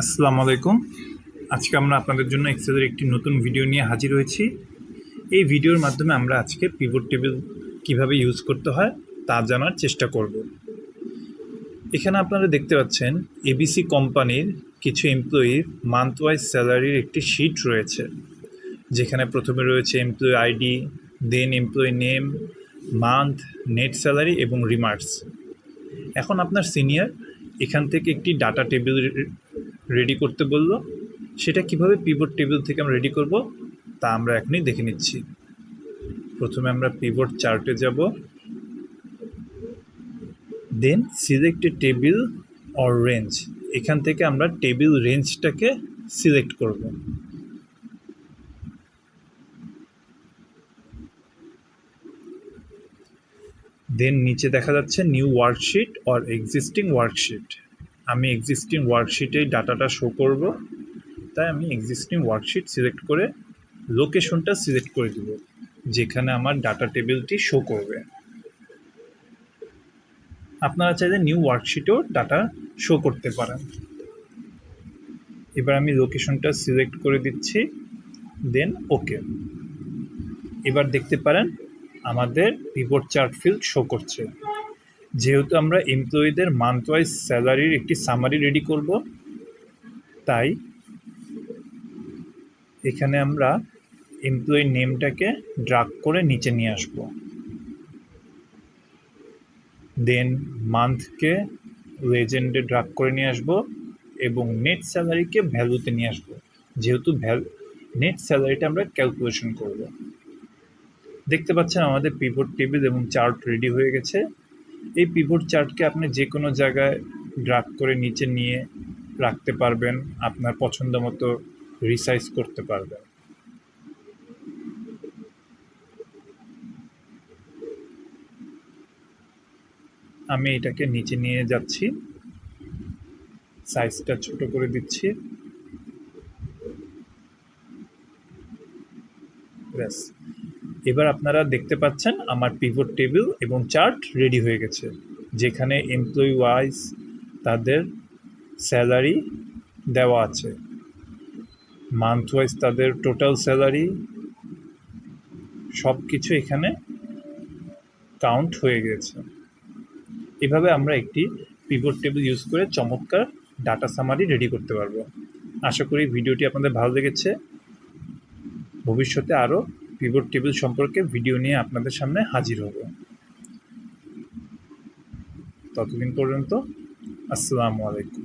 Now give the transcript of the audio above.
আসসালামু আলাইকুম। আজকে আমরা আপনাদের জন্য এক্সেলের একটি নতুন ভিডিও নিয়ে হাজির হয়েছি। এই ভিডিওর মাধ্যমে আমরা আজকে পিভট টেবিল কিভাবে ইউজ করতে হয় তা জানার চেষ্টা করব। এখানে আপনারা দেখতে পাচ্ছেন এবিসি কোম্পানির কিছু এমপ্লয়ির মান্থ ওয়াইজ স্যালারির একটি শিট রয়েছে, যেখানে প্রথমে রয়েছে employee ID, then employee name, month, net salary এবং রিমার্কস। এখন আপনার সিনিয়র এখান থেকে একটি ডাটা টেবিল রেডি করতে বলল। সেটা কিভাবে পিভট টেবিল থেকে আমরা রেডি করব তা আমরা এখনই দেখে নিচ্ছি। প্রথমে আমরা পিভট চার্টে যাব, then select a table or range. এখান থেকে আমরা টেবিল রেঞ্জটাকে সিলেক্ট করব। দেন নিচে দেখা যাচ্ছে new worksheet or existing worksheet. আমি এক্সিস্টিং ওয়ার্কশিটেই ডাটাটা শো করব, তাই আমি এক্সিস্টিং ওয়ার্কশিট সিলেক্ট করে লোকেশনটা সিলেক্ট করে দেব যেখানে আমার ডাটা টেবিলটি শো করবে। আপনারা চাইলে নিউ ওয়ার্কশিটেও ডাটা শো করতে পারেন। এবার আমি লোকেশনটা সিলেক্ট করে দিচ্ছি, দেন ওকে। এবার দেখতে পারেন আমাদের পিভট চার্ট ফিল্ড শো করছে। যেহেতু আমরা এমপ্লয়িদের মান্থ ওয়াইজ স্যালারির একটি সামারি রেডি করব, তাই এখানে আমরা এমপ্লয়ি নেমটাকে ড্রাগ করে নিচে নিয়ে আসব, দেন মান্থকে লেজেন্ডে ড্রাগ করে নিয়ে আসব এবং নেট স্যালারিকে ভ্যালুতে নিয়ে আসব, যেহেতু নেট স্যালারিটা আমরা ক্যালকুলেশন করব। দেখতে পাচ্ছেন আমাদের পিভট টেবিল এবং চার্ট রেডি হয়ে গেছে। এই পিভট চার্টকে আপনি যে কোনো জায়গায় ড্রাগ করে নিচে নিয়ে রাখতে পারবেন, আপনার পছন্দ মতো রিসাইজ করতে পারবেন। আমি এটাকে নিচে নিয়ে যাচ্ছি, সাইজটা ছোট করে দিচ্ছি, ব্যাস। এবার আপনারা দেখতে পাচ্ছেন আমার পিভট টেবিল এবং চার্ট রেডি হয়ে গেছে, যেখানে এমপ্লয়ি ওয়াইজ তাদের স্যালারি দেওয়া আছে, মান্থ ওয়াইজ তাদের টোটাল স্যালারি, সব কিছু এখানে কাউন্ট হয়ে গেছে। এভাবে আমরা একটি পিভট টেবিল ইউজ করে চমৎকার ডাটা সামারি রেডি করতে পারবো। আশা করি ভিডিওটি আপনাদের ভালো লেগেছে। ভবিষ্যতে আরও পিভট টেবিল সম্পর্কে ভিডিও নিয়ে আপনাদের সামনে হাজির হব। ততদিন পর্যন্ত আসসালামু আলাইকুম।